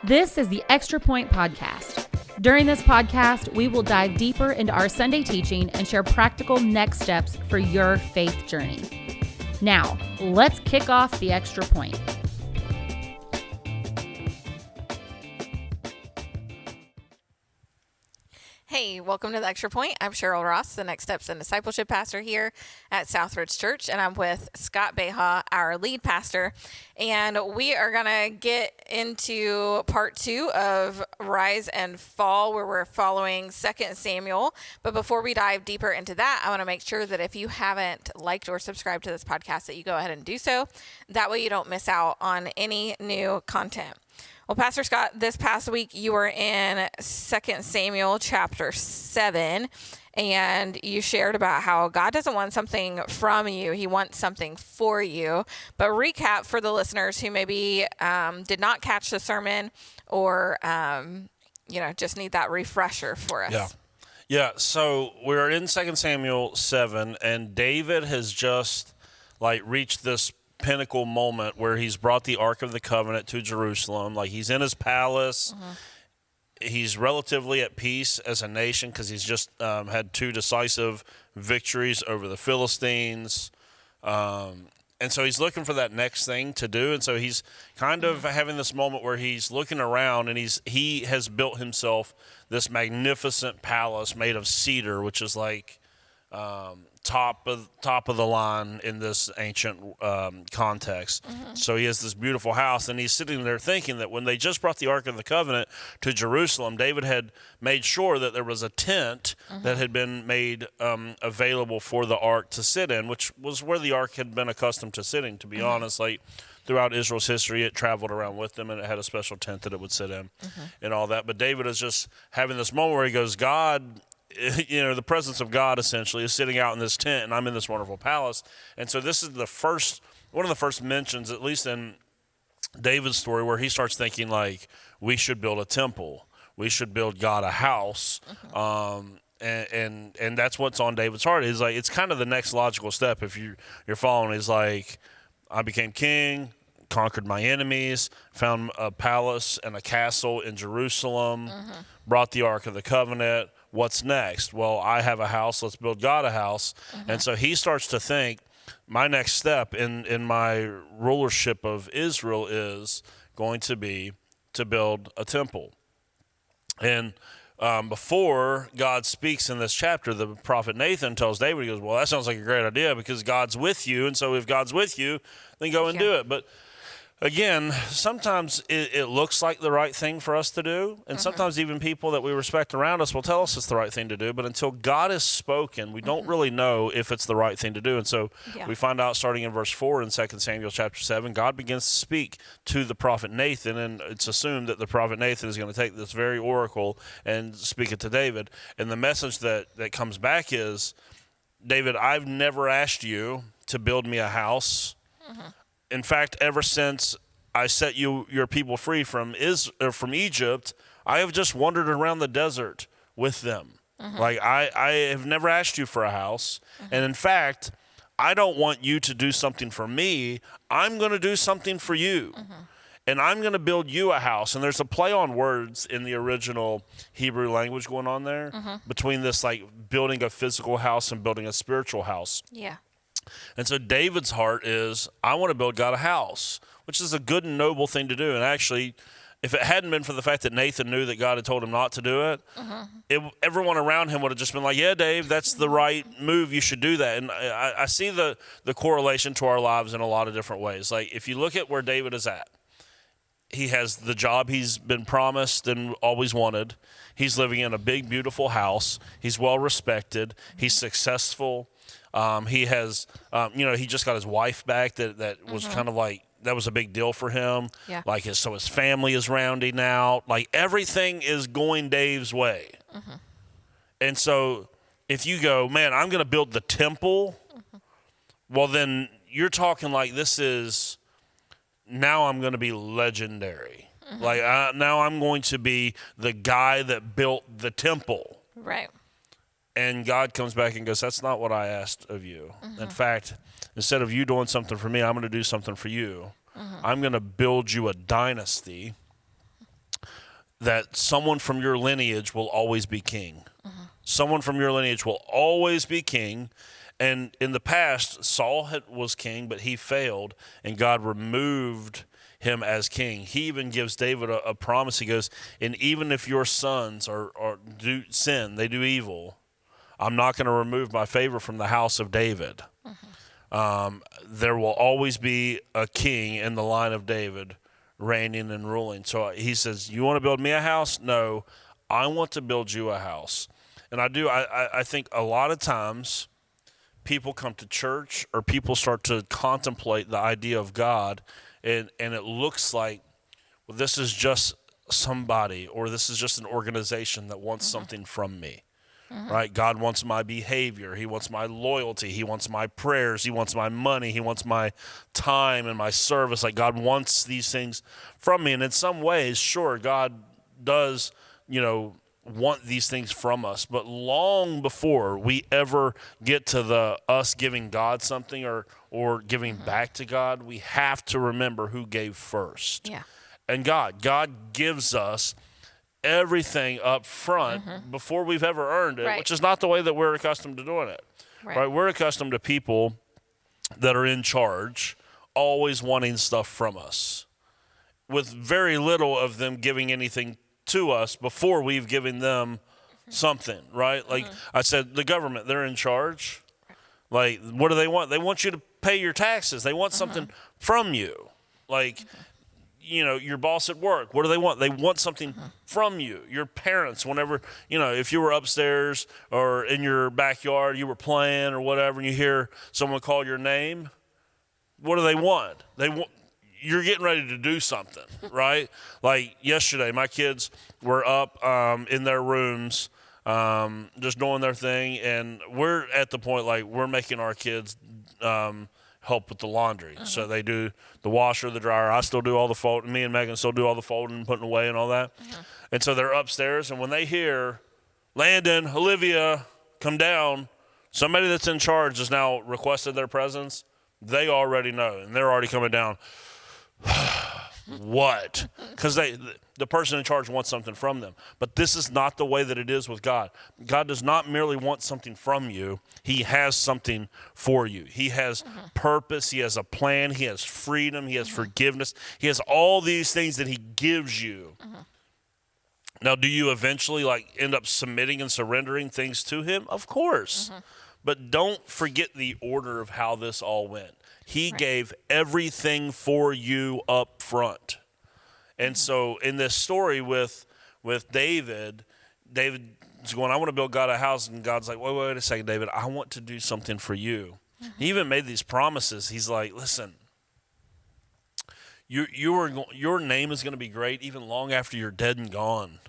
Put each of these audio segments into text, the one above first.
This is the Extra Point Podcast. During this podcast, we will dive deeper into our Sunday teaching and share practical next steps for your faith journey. Now, let's kick off the Extra Point. Hey, welcome to the Extra Point. I'm Cheryl Ross, the Next Steps in Discipleship pastor here at Southridge Church, and I'm with Scott Beha, our lead pastor, and we are going to get into part 2 of Rise and Fall, where we're following 2 Samuel. But before we dive deeper into that, I want to make sure that if you haven't liked or subscribed to this podcast, that you go ahead and do so. That way you don't miss out on any new content. Well, Pastor Scott, this past week you were in 2 Samuel chapter 7, and you shared about how God doesn't want something from you. He wants something for you. But recap for the listeners who maybe did not catch the sermon or, just need that refresher for us. Yeah. So we're in 2 Samuel 7, and David has just reached this pinnacle moment where he's brought the Ark of the Covenant to Jerusalem. He's in his palace. Mm-hmm. He's relatively at peace as a nation because he's just had 2 decisive victories over the Philistines. And so he's looking for that next thing to do. And so he's kind of having this moment where he's looking around, and he has built himself this magnificent palace made of cedar, which is top of the line in this ancient context. Mm-hmm. So he has this beautiful house, and he's sitting there thinking that when they just brought the Ark of the Covenant to Jerusalem, David had made sure that there was a tent that had been made available for the Ark to sit in, which was where the Ark had been accustomed to sitting, to be honest. Throughout Israel's history, it traveled around with them, and it had a special tent that it would sit in and all that. But David is just having this moment where he goes, God, the presence of God essentially is sitting out in this tent, and I'm in this wonderful palace. And so this is one of the first mentions, at least in David's story, where he starts thinking we should build a temple, we should build God a house, and that's what's on David's heart. Is it's kind of the next logical step if you're following. Is I became king, conquered my enemies, found a palace and a castle in Jerusalem, brought the Ark of the Covenant. What's next? Well, I have a house. Let's build God a house. And so he starts to think, my next step in my rulership of Israel is going to be to build a temple. And before God speaks in this chapter, the prophet Nathan tells David, he goes, well, that sounds like a great idea because God's with you. And so if God's with you, then go and do it. But again, sometimes it looks like the right thing for us to do, and sometimes even people that we respect around us will tell us it's the right thing to do, but until God has spoken, we don't really know if it's the right thing to do. And so we find out starting in verse 4 in 2 Samuel chapter 7, God begins to speak to the prophet Nathan, and it's assumed that the prophet Nathan is going to take this very oracle and speak it to David. And the message that comes back is, David, I've never asked you to build me a house. In fact, ever since I set your people free from Egypt, I have just wandered around the desert with them. I have never asked you for a house. And in fact, I don't want you to do something for me. I'm going to do something for you. And I'm going to build you a house. And there's a play on words in the original Hebrew language going on there between this building a physical house and building a spiritual house. Yeah. And so David's heart is, I want to build God a house, which is a good and noble thing to do. And actually, if it hadn't been for the fact that Nathan knew that God had told him not to do it, everyone around him would have just been like, yeah, Dave, that's the right move. You should do that. And I see the correlation to our lives in a lot of different ways. If you look at where David is at, he has the job he's been promised and always wanted. He's living in a big, beautiful house. He's well respected. He's successful. He has, he just got his wife back. That was kind of that was a big deal for him. Yeah. So his family is rounding out. Everything is going Dave's way. And so if you go, man, I'm going to build the temple, well, then you're talking this is, now I'm going to be legendary. Now I'm going to be the guy that built the temple. Right. And God comes back and goes, that's not what I asked of you. In fact, instead of you doing something for me, I'm going to do something for you. I'm going to build you a dynasty that someone from your lineage will always be king. Someone from your lineage will always be king. And in the past, Saul was king, but he failed, and God removed him as king. He even gives David a promise. He goes, and even if your sons do sin, they do evil, I'm not going to remove my favor from the house of David. There will always be a king in the line of David reigning and ruling. So he says, you want to build me a house? No, I want to build you a house. And I think a lot of times people come to church or people start to contemplate the idea of God, and it looks like, well, this is just somebody, or this is just an organization that wants something from me. Right? God wants my behavior. He wants my loyalty. He wants my prayers. He wants my money. He wants my time and my service. Like, God wants these things from me. And in some ways, sure, God does, want these things from us. But long before we ever get to us giving God something or giving back to God, we have to remember who gave first. Yeah. And God gives us everything up front before we've ever earned it, which is not the way that we're accustomed to doing it. Right? We're accustomed to people that are in charge always wanting stuff from us, with very little of them giving anything to us before we've given them something, right? Like I said, the government, they're in charge. Like, what do they want? They want you to pay your taxes. They want something from you. Like, your boss at work, what do they want? They want something from you. Your parents, whenever, if you were upstairs or in your backyard, you were playing or whatever, and you hear someone call your name, what do they want? You're getting ready to do something, right? Like yesterday, my kids were up in their rooms just doing their thing, and we're at the point, like, we're making our kids help with the laundry. So they do the washer, the dryer. I still do all the folding. Me and Megan still do all the folding and putting away and all that. And so they're upstairs, and when they hear Landon, Olivia, come down, somebody that's in charge has now requested their presence, they already know, and they're already coming down. What? Because the person in charge wants something from them. But this is not the way that it is with God. God does not merely want something from you. He has something for you. He has purpose. He has a plan. He has freedom. He has forgiveness. He has all these things that he gives you. Now, do you eventually end up submitting and surrendering things to him? Of course. But don't forget the order of how this all went. He gave everything for you up front. And so in this story with David's going, I want to build God a house. And God's like, wait a second, David, I want to do something for you. He even made these promises. He's like, listen, your name is going to be great even long after you're dead and gone.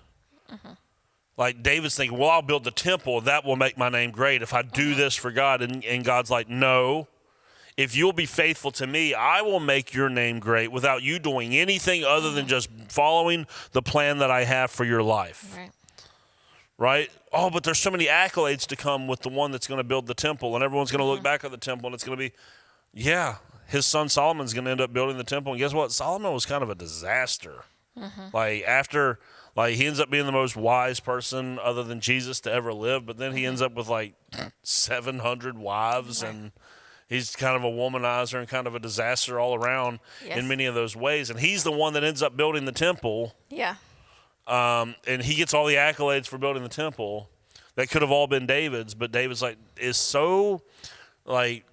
Like, David's thinking, well, I'll build the temple. That will make my name great if I do this for God. And God's like, no. If you'll be faithful to me, I will make your name great without you doing anything other than just following the plan that I have for your life. Right? Oh, but there's so many accolades to come with the one that's going to build the temple, and everyone's going to look back at the temple, and it's going to be, his son Solomon's going to end up building the temple. And guess what? Solomon was kind of a disaster. He ends up being the most wise person other than Jesus to ever live, but then he ends up with 700 wives, and he's kind of a womanizer and kind of a disaster all around in many of those ways. And he's the one that ends up building the temple. And he gets all the accolades for building the temple that could have all been David's, but David's is so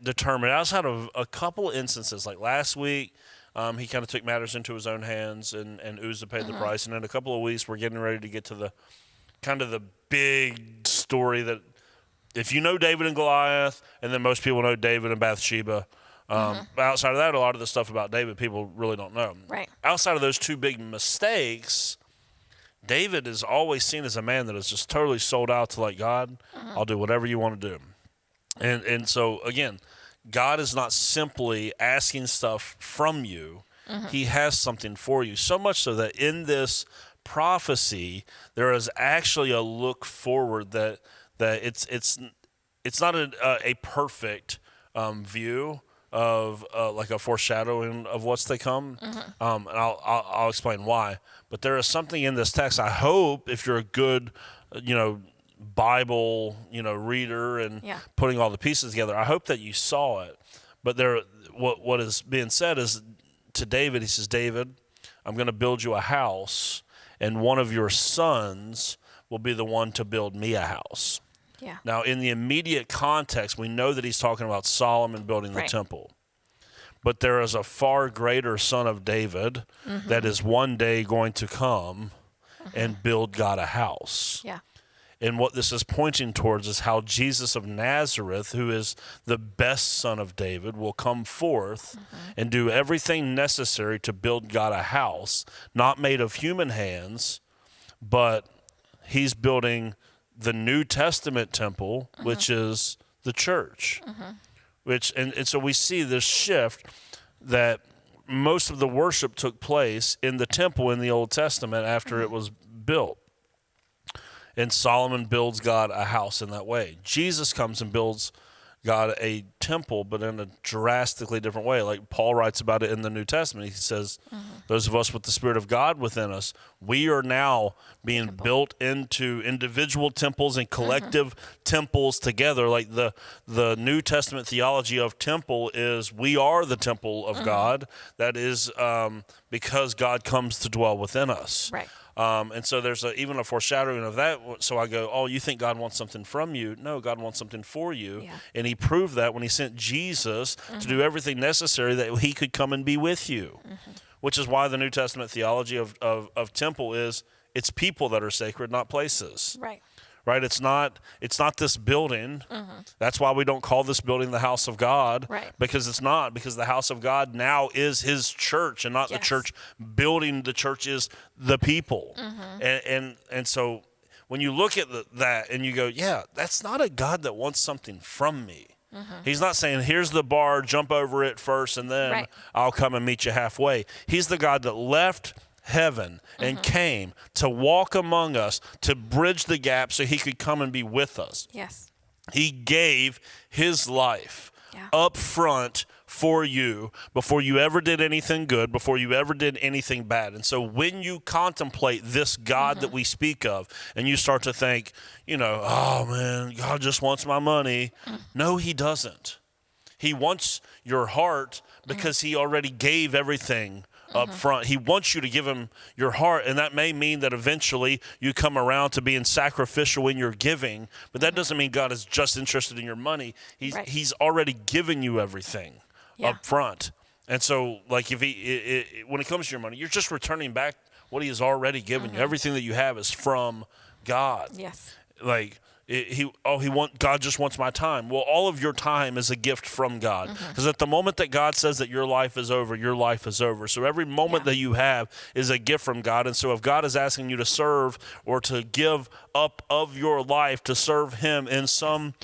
determined. Outside of a couple instances, like last week, he kind of took matters into his own hands, and Uzzah paid the price. And in a couple of weeks, we're getting ready to get to the kind of the big story that, if you know David and Goliath, and then most people know David and Bathsheba, outside of that, a lot of the stuff about David people really don't know. Right. Outside of those two big mistakes, David is always seen as a man that is just totally sold out to God, I'll do whatever you want to do. And so, again, God is not simply asking stuff from you. He has something for you. So much so that in this prophecy, there is actually a look forward that it's not a perfect view of like a foreshadowing of what's to come. And I'll explain why. But there is something in this text. I hope if you're a good, Bible, reader and putting all the pieces together, I hope that you saw it. But what is being said is to David, he says, David, I'm going to build you a house, and one of your sons will be the one to build me a house. Yeah. Now, in the immediate context, we know that he's talking about Solomon building the temple. But there is a far greater son of David that is one day going to come and build God a house. Yeah. And what this is pointing towards is how Jesus of Nazareth, who is the best son of David, will come forth and do everything necessary to build God a house, not made of human hands, but he's building the New Testament temple, which is the church. And so we see this shift that most of the worship took place in the temple in the Old Testament after it was built. And Solomon builds God a house in that way. Jesus comes and builds God a temple, but in a drastically different way. Like Paul writes about it in the New Testament. He says, those of us with the Spirit of God within us, we are now being built into individual temples and collective temples together. Like the New Testament theology of temple is we are the temple of God. That is because God comes to dwell within us. Right. And so there's even a foreshadowing of that. So I go, oh, you think God wants something from you? No, God wants something for you. Yeah. And he proved that when he sent Jesus to do everything necessary that he could come and be with you, which is why the New Testament theology of temple is it's people that are sacred, not places. Right. Right? It's not this building. That's why we don't call this building the house of God. Right. Because it's not. Because the house of God now is his church and not the church building. The church is the people. And so when you look at that and you go, yeah, that's not a God that wants something from me. He's not saying, here's the bar, jump over it first, and then I'll come and meet you halfway. He's the God that left heaven and came to walk among us, to bridge the gap so he could come and be with us. Yes. He gave his life up front for you before you ever did anything good, before you ever did anything bad. And so when you contemplate this God that we speak of and you start to think, oh man, God just wants my money. No, he doesn't. He wants your heart because he already gave everything up front. He wants you to give him your heart, and that may mean that eventually you come around to being sacrificial in your giving, but that doesn't mean God is just interested in your money. He's already given you everything up front. And so like if when it comes to your money, you're just returning back what he has already given you. Everything that you have is from God. Yes. Like God just wants my time. Well, all of your time is a gift from God. Because at the moment that God says that your life is over, your life is over. So every moment that you have is a gift from God. And so if God is asking you to serve or to give up of your life to serve him in some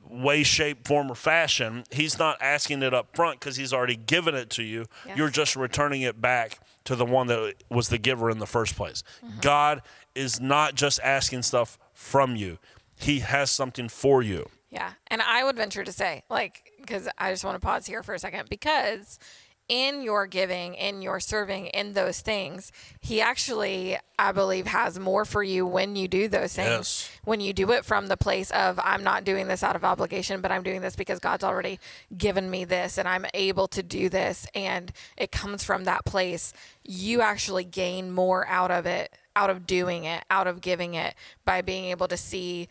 way, shape, form, or fashion, he's not asking it up front because he's already given it to you. Yes. You're just returning it back to the one that was the giver in the first place. God is not just asking stuff from you. He has something for you. Yeah. And I would venture to say, because I just want to pause here for a second, because in your giving, in your serving, in those things, he actually, I believe, has more for you when you do those things. Yes. When you do it from the place of, I'm not doing this out of obligation, but I'm doing this because God's already given me this and I'm able to do this. And it comes from that place. You actually gain more out of it, out of doing it, out of giving it, by being able to see,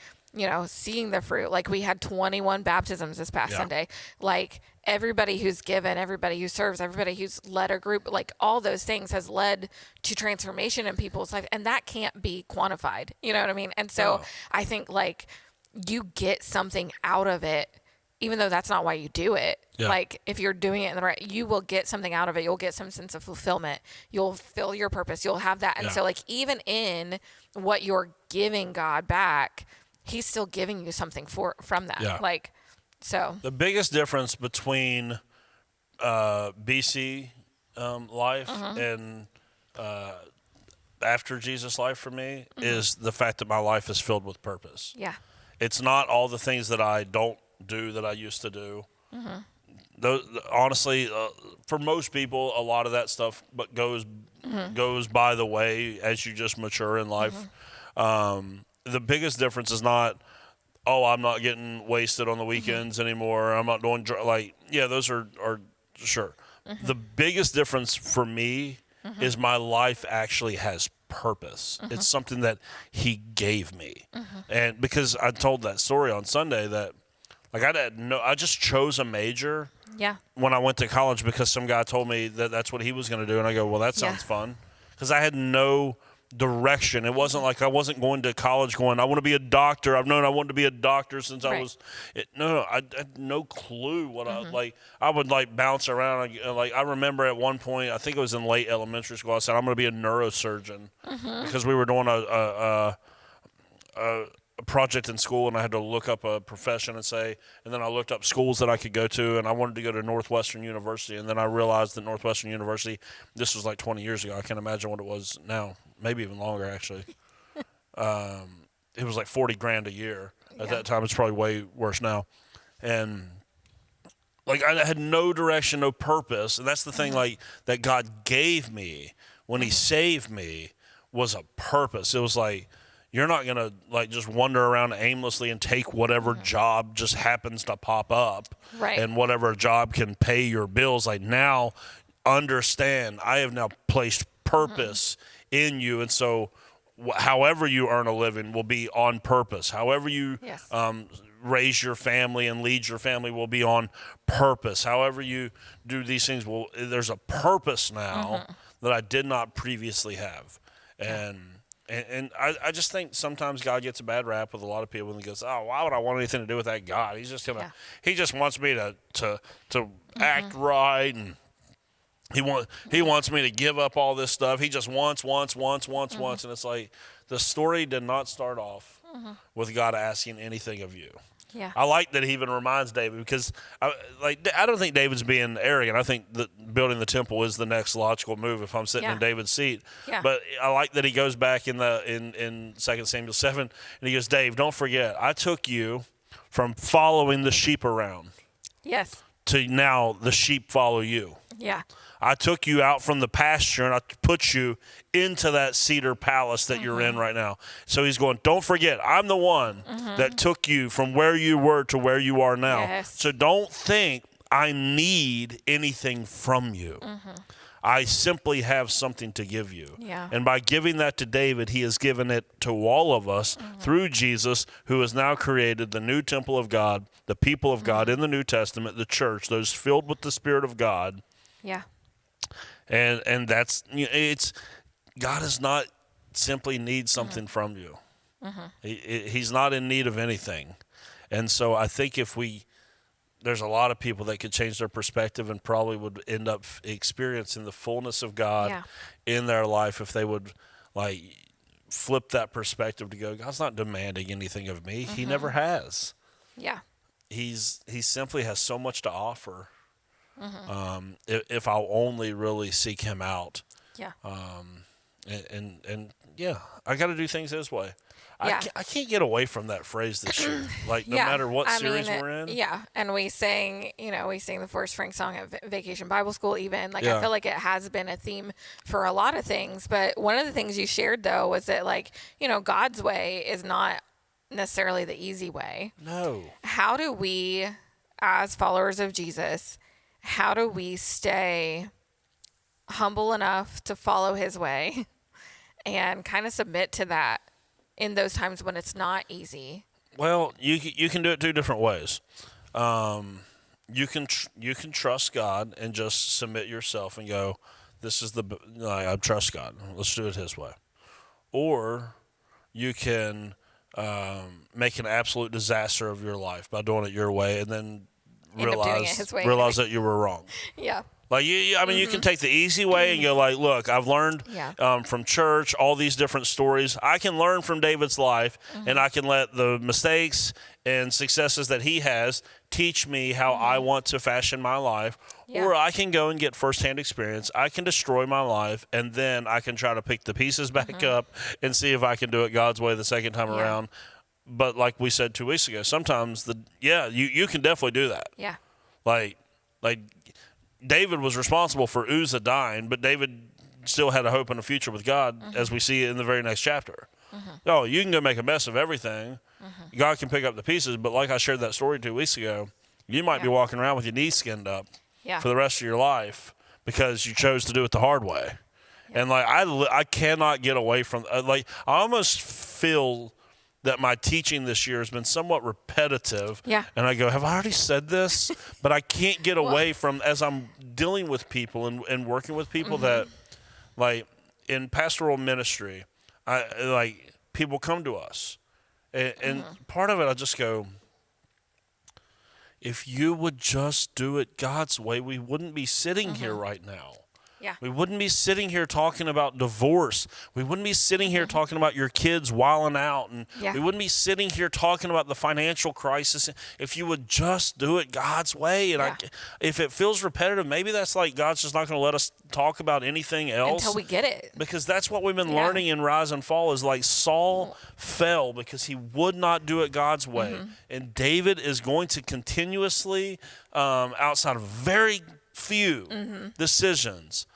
seeing the fruit. Like we had 21 baptisms this past Sunday. Like everybody who's given, everybody who serves, everybody who's led a group, like all those things has led to transformation in people's life. And that can't be quantified. You know what I mean? And so I think you get something out of it, even though that's not why you do it. Yeah. Like if you're doing it in the right, you will get something out of it. You'll get some sense of fulfillment. You'll feel your purpose. You'll have that. And so even in what you're giving God back, he's still giving you something from that. Yeah. So the biggest difference between BC life and after Jesus' life for me is the fact that my life is filled with purpose. Yeah. It's not all the things that I don't do that I used to do. honestly, for most people, a lot of that stuff goes by the way as you just mature in life. The biggest difference is not, oh, I'm not getting wasted on the weekends anymore. I'm not doing those are sure. The biggest difference for me is my life actually has purpose. It's something that He gave me, and because I told that story on Sunday that I just chose a major. Yeah. When I went to college because some guy told me that that's what he was going to do, and I go, well, that sounds fun, because I had no direction. It wasn't like I wasn't going to college going, I want to be a doctor. I've known I wanted to be a doctor since I was. I had no clue what I would bounce around. I remember at one point, I think it was in late elementary school, I said I'm going to be a neurosurgeon because we were doing a project in school, and I had to look up a profession and then I looked up schools that I could go to, and I wanted to go to Northwestern University, and then I realized that Northwestern University, this was like 20 years ago, I can't imagine what it was now, maybe even longer actually. It was like $40,000 a year at that time. It's probably way worse now, and I had no direction, no purpose, and that's the thing that God gave me when He saved me was a purpose. It was like, you're not going to just wander around aimlessly and take whatever job just happens to pop up. Right. And whatever job can pay your bills. Now understand, I have now placed purpose in you. And so however you earn a living will be on purpose. However you raise your family and lead your family will be on purpose. However you do these things, there's a purpose now that I did not previously have. And I just think sometimes God gets a bad rap with a lot of people, and he goes, oh, why would I want anything to do with that God? He's just gonna, he just wants me to act right, and he wants me to give up all this stuff. He just wants, and it's like the story did not start off with God asking anything of you. Yeah. I like that he even reminds David, because I don't think David's being arrogant. I think that building the temple is the next logical move if I'm sitting in David's seat. Yeah. But I like that he goes back in 2 Samuel 7 and he goes, Dave, don't forget, I took you from following the sheep around. Yes. To now the sheep follow you. Yeah. I took you out from the pasture and I put you into that cedar palace that you're in right now. So he's going, don't forget, I'm the one that took you from where you were to where you are now. Yes. So don't think I need anything from you. I simply have something to give you. Yeah. And by giving that to David, he has given it to all of us through Jesus, who has now created the new temple of God, the people of God in the New Testament, the church, those filled with the Spirit of God. Yeah. And that's, it's, God does not simply need something from you. He's not in need of anything. And so I think there's a lot of people that could change their perspective and probably would end up experiencing the fullness of God in their life if they would flip that perspective to go, God's not demanding anything of me. He never has. Yeah. He simply has so much to offer. If I'll only really seek Him out. Yeah. And I got to do things His way. Yeah. I can't get away from that phrase this year. No matter what series we're in. Yeah. And we sang the Forrest Frank song at Vacation Bible School even. I feel like it has been a theme for a lot of things. But one of the things you shared, though, was that, God's way is not necessarily the easy way. No. How do we, as followers of Jesus, how do we stay humble enough to follow His way and kind of submit to that in those times when it's not easy? Well, you can do it two different ways. You can trust God and just submit yourself and go, this is I trust God. Let's do it His way. Or you can make an absolute disaster of your life by doing it your way, and then realize that you were wrong. Yeah. You can take the easy way and go look, I've learned from church, all these different stories. I can learn from David's life, and I can let the mistakes and successes that he has teach me how I want to fashion my life. Yeah. Or I can go and get firsthand experience. I can destroy my life, and then I can try to pick the pieces back up and see if I can do it God's way the second time around. But like we said 2 weeks ago, sometimes you can definitely do that. Yeah. Like, David was responsible for Uzzah dying, but David still had a hope and a future with God, as we see in the very next chapter. Oh, you can go make a mess of everything. God can pick up the pieces, but like I shared that story 2 weeks ago, you might be walking around with your knees skinned up for the rest of your life because you chose to do it the hard way. And like I cannot get away from I almost feel that my teaching this year has been somewhat repetitive. Yeah. And I go, have I already said this? But I can't get away from, as I'm dealing with people and working with people that, like, in pastoral ministry, people come to us. And part of it, I just go, if you would just do it God's way, we wouldn't be sitting here right now. Yeah. We wouldn't be sitting here talking about divorce. We wouldn't be sitting here talking about your kids wilding out. And we wouldn't be sitting here talking about the financial crisis if you would just do it God's way. And if it feels repetitive, maybe that's like God's just not going to let us talk about anything else. Until we get it. Because that's what we've been learning in Rise and Fall is like Saul fell because he would not do it God's way. And David is going to continuously, outside of very few decisions,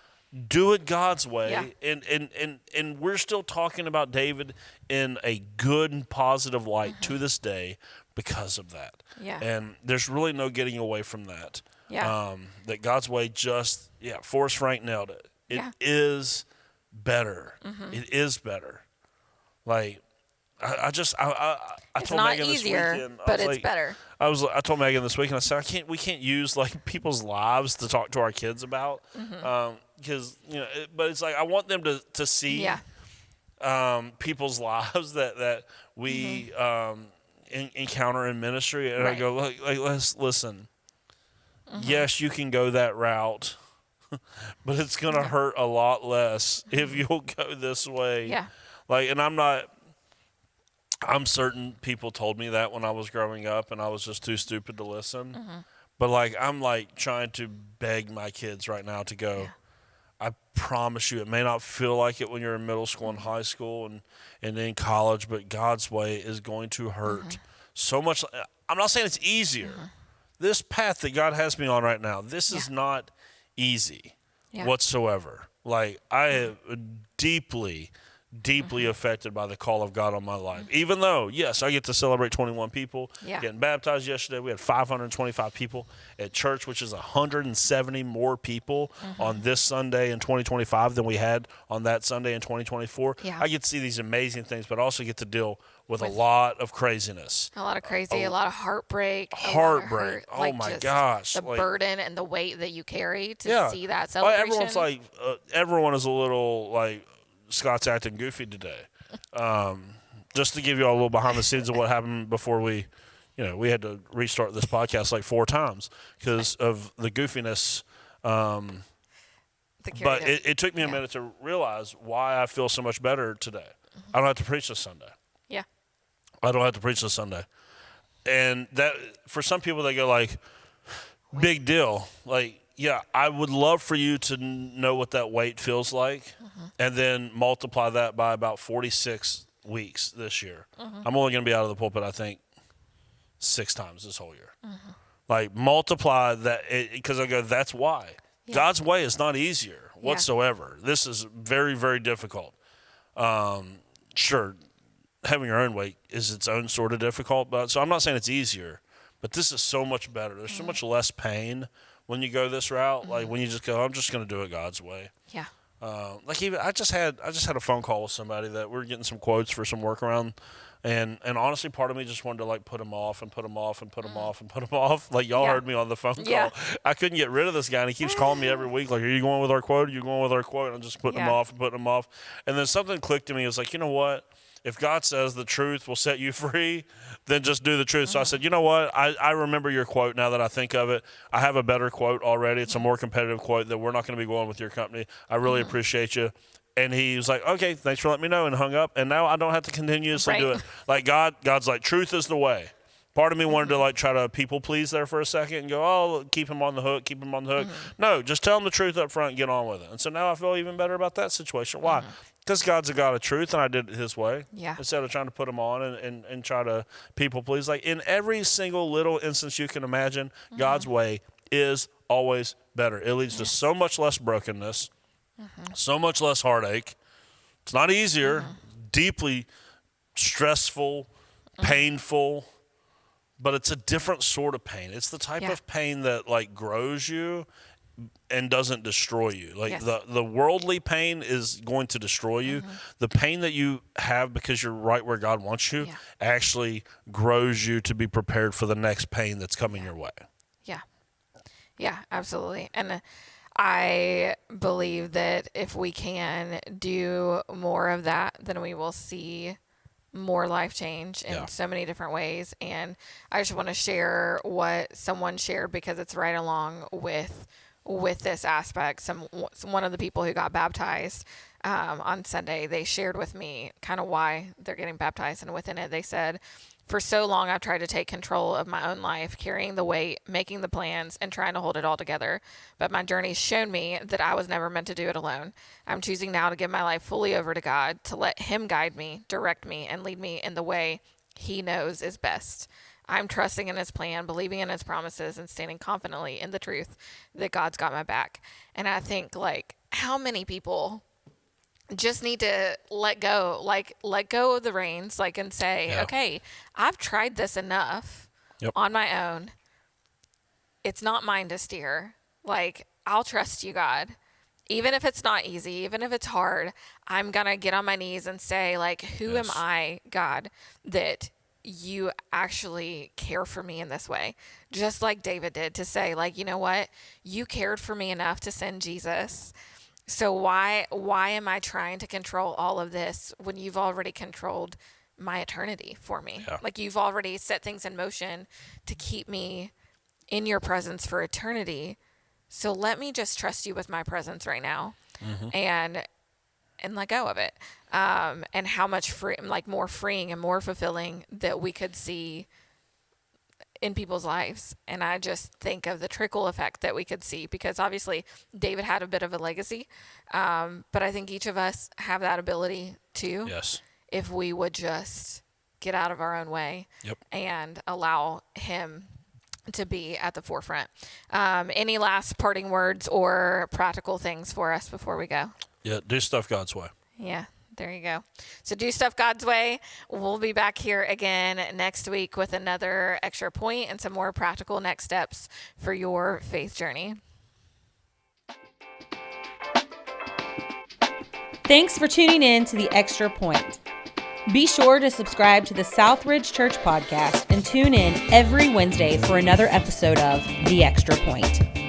do it God's way. And we're still talking about David in a good and positive light to this day because of that. And there's really no getting away from that. That God's way just, Forrest Frank nailed it. It is better. It is better. Like, I It's told not Megan easier, this weekend, but it's better. I told Megan this weekend, I said, we can't use like people's lives to talk to our kids about, because but it's like I want them to see people's lives that we encounter in ministry, and I go like let's listen. Yes, you can go that route, but it's gonna hurt a lot less if you'll go this way. Like, and I'm certain people told me that when I was growing up, and I was just too stupid to listen. But like, I'm like trying to beg my kids right now to go. I promise you, it may not feel like it when you're in middle school and high school and in college, but God's way is going to hurt so much. I'm not saying it's easier. This path that God has me on right now, this is not easy whatsoever. Like, I am deeply affected by the call of God on my life. Even though, yes, I get to celebrate 21 people. Getting baptized yesterday, we had 525 people at church, which is 170 more people on this Sunday in 2025 than we had on that Sunday in 2024. I get to see these amazing things, but I also get to deal with a lot of craziness. A lot of crazy, a lot of heartbreak. Heartbreak. Oh like my gosh. The burden and the weight that you carry to see that celebration. Everyone's like, everyone is a little like, Scott's acting goofy today. Just to give you all a little behind the scenes of what happened before we had to restart this podcast like 4 times because of the goofiness. But it took me a minute to realize why I feel so much better today. I don't have to preach this Sunday. I don't have to preach this Sunday. And that, for some people, they go like, big deal. Like, I would love for you to know what that weight feels like and then multiply that by about 46 weeks this year. I'm only going to be out of the pulpit, I think, 6 times this whole year. Like, multiply that, because I go, that's why. God's way is not easier whatsoever. This is very, very difficult. Sure, having your own way is its own sort of difficult, but so I'm not saying it's easier, but this is so much better. There's so much less pain when you go this route. Like, when you just go, I'm just going to do it God's way. Like, even I just had a phone call with somebody that we're getting some quotes for some workaround, and honestly, part of me just wanted to like put them off and put them off and put them off and put them off. Like, y'all heard me on the phone call. I couldn't get rid of this guy, and he keeps calling me every week. Like, are you going with our quote? Are you going with our quote? And I'm just putting them off and putting them off. And then something clicked to me. It was like, you know what? If God says the truth will set you free, then just do the truth. So I said, you know what? I remember your quote now that I think of it. I have a better quote already. It's a more competitive quote that we're not going to be going with your company. I really appreciate you. And he was like, okay, thanks for letting me know, and hung up. And now I don't have to continuously do it. Like, God's like, truth is the way. Part of me wanted to like try to people please there for a second and go, oh, keep him on the hook. No, just tell him the truth up front and get on with it. And so now I feel even better about that situation. Why? Because God's a God of truth, and I did it his way. Instead of trying to put him on and try to people please. Like, in every single little instance you can imagine, God's way is always better. It leads to so much less brokenness, so much less heartache. It's not easier, deeply stressful, painful, but it's a different sort of pain. It's the type of pain that like grows you and doesn't destroy you. Like the worldly pain is going to destroy you. The pain that you have because you're right where God wants you actually grows you to be prepared for the next pain that's coming your way. Yeah, absolutely. And I believe that if we can do more of that, then we will see more life change in so many different ways. And I just want to share what someone shared because it's right along with this aspect. One of the people who got baptized on Sunday, they shared with me kind of why they're getting baptized. And within it, they said, for so long, I've tried to take control of my own life, carrying the weight, making the plans, and trying to hold it all together. But my journey's shown me that I was never meant to do it alone. I'm choosing now to give my life fully over to God, to let Him guide me, direct me, and lead me in the way He knows is best. I'm trusting in His plan, believing in His promises, and standing confidently in the truth that God's got my back. And I think, like, how many people just need to let go of the reins, like, and say, okay, I've tried this enough on my own. It's not mine to steer. Like, I'll trust you, God. Even if it's not easy, even if it's hard, I'm going to get on my knees and say, like, who am I, God, that you actually care for me in this way? Just like David did, to say, like, you know what? You cared for me enough to send Jesus. So why am I trying to control all of this when you've already controlled my eternity for me? Like, you've already set things in motion to keep me in your presence for eternity. So let me just trust you with my presence right now and let go of it. And how much more freeing and more fulfilling that we could see in people's lives. And I just think of the trickle effect that we could see, because obviously David had a bit of a legacy. But I think each of us have that ability too. If we would just get out of our own way and allow Him to be at the forefront. Any last parting words or practical things for us before we go? Do stuff God's way. There you go. So do stuff God's way. We'll be back here again next week with another extra point and some more practical next steps for your faith journey. Thanks for tuning in to The Extra Point. Be sure to subscribe to the Southridge Church podcast and tune in every Wednesday for another episode of The Extra Point.